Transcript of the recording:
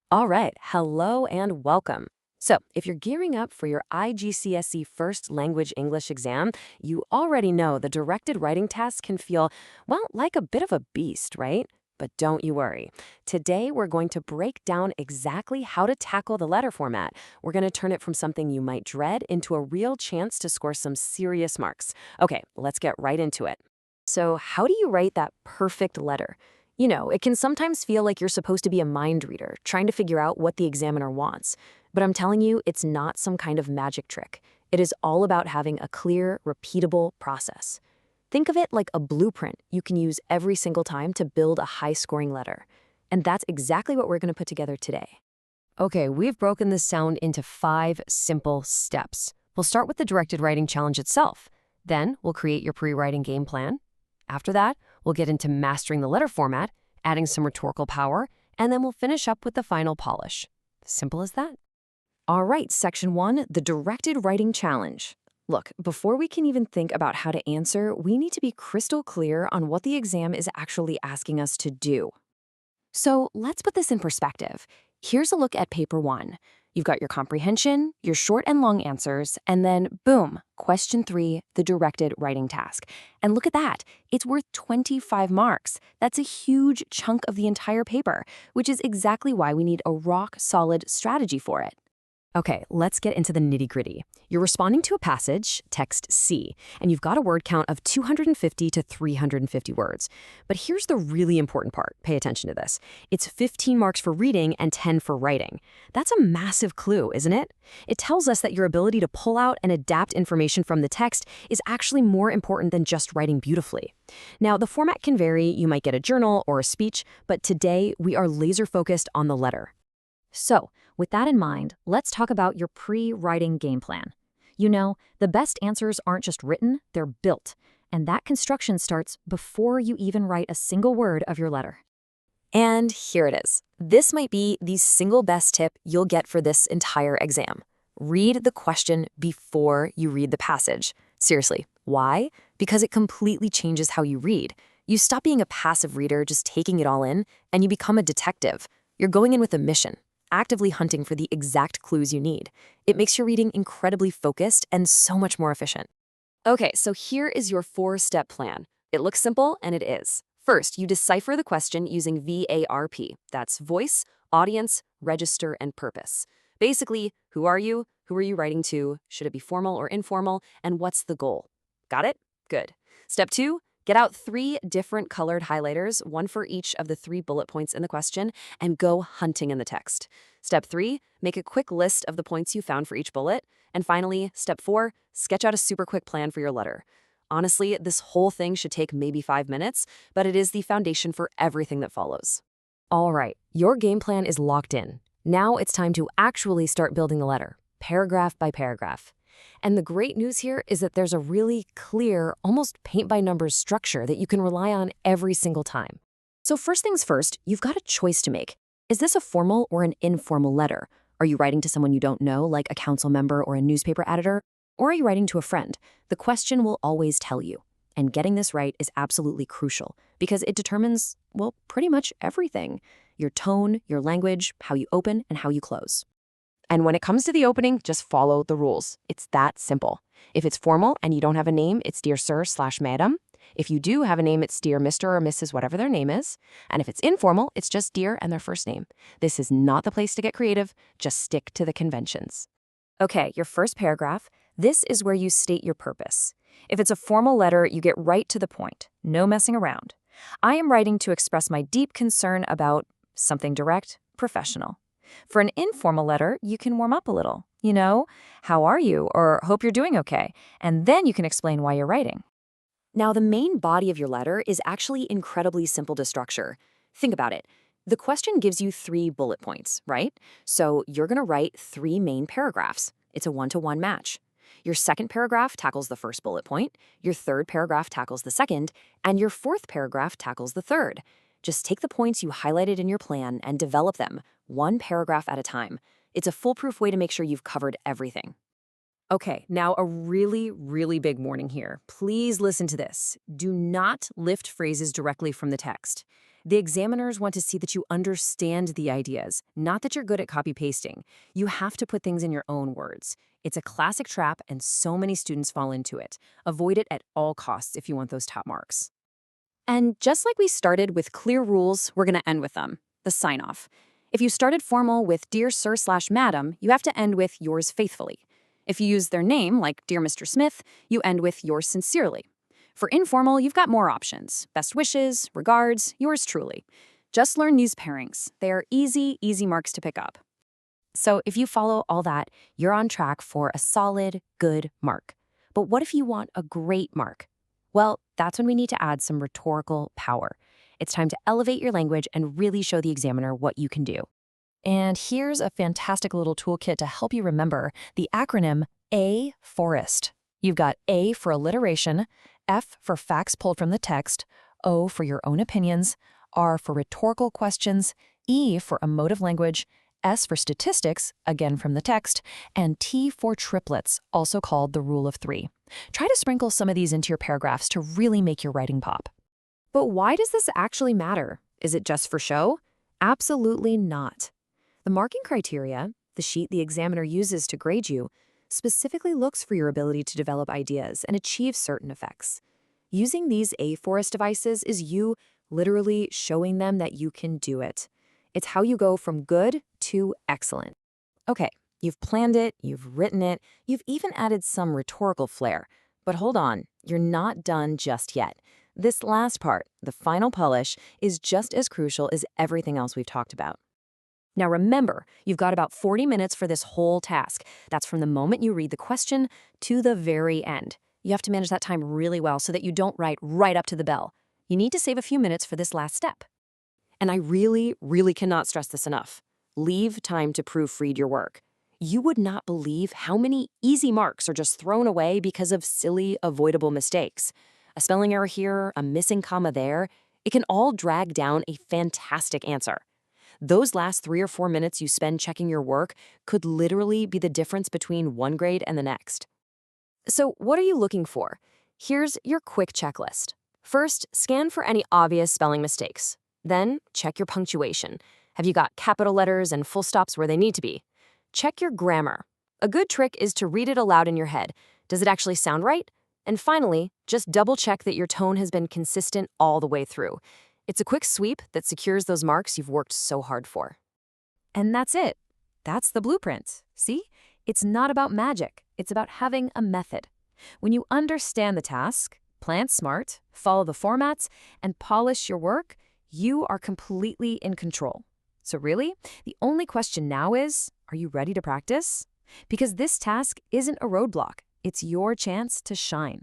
All right, hello and welcome. So, if you're gearing up for your IGCSE First Language English exam, you already know the directed writing task can feel, well, like a bit of a beast, right? But don't you worry. Today, we're going to break down exactly how to tackle the letter format. We're going to turn it from something you might dread into a real chance to score some serious marks. Okay, let's get right into it. So, how do you write that perfect letter? It can sometimes feel like you're supposed to be a mind reader, trying to figure out what the examiner wants. But I'm telling you, it's not some kind of magic trick. It is all about having a clear, repeatable process. Think of it like a blueprint you can use every single time to build a high-scoring letter. And that's exactly what we're going to put together today. Okay, we've broken this sound into 5 simple steps. We'll start with the directed writing challenge itself. Then we'll create your pre-writing game plan. After that, we'll get into mastering the letter format, adding some rhetorical power, and then we'll finish up with the final polish. Simple as that. All right, section 1, the directed writing challenge. Look, before we can even think about how to answer, we need to be crystal clear on what the exam is actually asking us to do. So let's put this in perspective. Here's a look at paper 1. You've got your comprehension, your short and long answers, and then boom, question 3, the directed writing task. And look at that, it's worth 25 marks. That's a huge chunk of the entire paper, which is exactly why we need a rock-solid strategy for it. Okay, let's get into the nitty-gritty. You're responding to a passage, text C, and you've got a word count of 250 to 350 words. But here's the really important part. Pay attention to this. It's 15 marks for reading and 10 for writing. That's a massive clue, isn't it? It tells us that your ability to pull out and adapt information from the text is actually more important than just writing beautifully. Now, the format can vary. You might get a journal or a speech, but today we are laser-focused on the letter. So, with that in mind, let's talk about your pre-writing game plan. The best answers aren't just written, they're built. And that construction starts before you even write a single word of your letter. And here it is. This might be the single best tip you'll get for this entire exam. Read the question before you read the passage. Seriously, why? Because it completely changes how you read. You stop being a passive reader just taking it all in, and you become a detective. You're going in with a mission, actively hunting for the exact clues you need. It makes your reading incredibly focused and so much more efficient. Okay, so here is your 4-step plan. It looks simple, and it is. First, you decipher the question using VARP. That's voice, audience, register, and purpose. Basically, who are you? Who are you writing to? Should it be formal or informal? And what's the goal? Got it? Good. Step 2, get out 3 different colored highlighters, one for each of the 3 bullet points in the question, and go hunting in the text. Step 3, make a quick list of the points you found for each bullet. And finally, step 4, sketch out a super quick plan for your letter. Honestly, this whole thing should take maybe 5 minutes, but it is the foundation for everything that follows. All right, your game plan is locked in. Now it's time to actually start building the letter, paragraph by paragraph. And the great news here is that there's a really clear, almost paint-by-numbers structure that you can rely on every single time. So first things first, you've got a choice to make. Is this a formal or an informal letter? Are you writing to someone you don't know, like a council member or a newspaper editor? Or are you writing to a friend? The question will always tell you. And getting this right is absolutely crucial because it determines, well, pretty much everything. Your tone, your language, how you open, and how you close. And when it comes to the opening, just follow the rules. It's that simple. If it's formal and you don't have a name, it's Dear Sir/Madam. If you do have a name, it's Dear Mr. or Mrs. whatever their name is. And if it's informal, it's just Dear and their first name. This is not the place to get creative. Just stick to the conventions. Okay, your first paragraph. This is where you state your purpose. If it's a formal letter, you get right to the point. No messing around. I am writing to express my deep concern about something direct, professional. For an informal letter, you can warm up a little. How are you? Or hope you're doing okay. And then you can explain why you're writing. Now, the main body of your letter is actually incredibly simple to structure. Think about it. The question gives you 3 bullet points, right? So you're going to write 3 main paragraphs. It's a 1-to-1 match. Your second paragraph tackles the first bullet point, your third paragraph tackles the second, and your fourth paragraph tackles the third. Just take the points you highlighted in your plan and develop them, 1 paragraph at a time. It's a foolproof way to make sure you've covered everything. Okay, now a really, really big warning here. Please listen to this. Do not lift phrases directly from the text. The examiners want to see that you understand the ideas, not that you're good at copy-pasting. You have to put things in your own words. It's a classic trap, and so many students fall into it. Avoid it at all costs if you want those top marks. And just like we started with clear rules, we're going to end with them, the sign-off. If you started formal with Dear Sir/Madam, you have to end with Yours faithfully. If you use their name, like Dear Mr. Smith, you end with Yours sincerely. For informal, you've got more options. Best wishes, regards, yours truly. Just learn these pairings. They are easy marks to pick up. So if you follow all that, you're on track for a solid, good mark. But what if you want a great mark? Well, that's when we need to add some rhetorical power. It's time to elevate your language and really show the examiner what you can do. And here's a fantastic little toolkit to help you remember the acronym A-FOREST. You've got A for alliteration, F for facts pulled from the text, O for your own opinions, R for rhetorical questions, E for emotive language, S for statistics, again from the text, and T for triplets, also called the rule of 3. Try to sprinkle some of these into your paragraphs to really make your writing pop. But why does this actually matter? Is it just for show? Absolutely not. The marking criteria, the sheet the examiner uses to grade you, specifically looks for your ability to develop ideas and achieve certain effects. Using these A-FOREST devices is you literally showing them that you can do it. It's how you go from good to excellent. Okay, you've planned it, you've written it, you've even added some rhetorical flair. But hold on, you're not done just yet. This last part, the final polish, is just as crucial as everything else we've talked about. Now remember, you've got about 40 minutes for this whole task. That's from the moment you read the question to the very end. You have to manage that time really well so that you don't write right up to the bell. You need to save a few minutes for this last step. And I really cannot stress this enough. Leave time to proofread your work. You would not believe how many easy marks are just thrown away because of silly, avoidable mistakes. A spelling error here, a missing comma there, it can all drag down a fantastic answer. Those last 3 or 4 minutes you spend checking your work could literally be the difference between one grade and the next. So what are you looking for? Here's your quick checklist. First, scan for any obvious spelling mistakes. Then, check your punctuation. Have you got capital letters and full stops where they need to be? Check your grammar. A good trick is to read it aloud in your head. Does it actually sound right? And finally, just double-check that your tone has been consistent all the way through. It's a quick sweep that secures those marks you've worked so hard for. And that's it. That's the blueprint. See? It's not about magic. It's about having a method. When you understand the task, plan smart, follow the formats, and polish your work, you are completely in control. So really, the only question now is, are you ready to practice? Because this task isn't a roadblock. It's your chance to shine.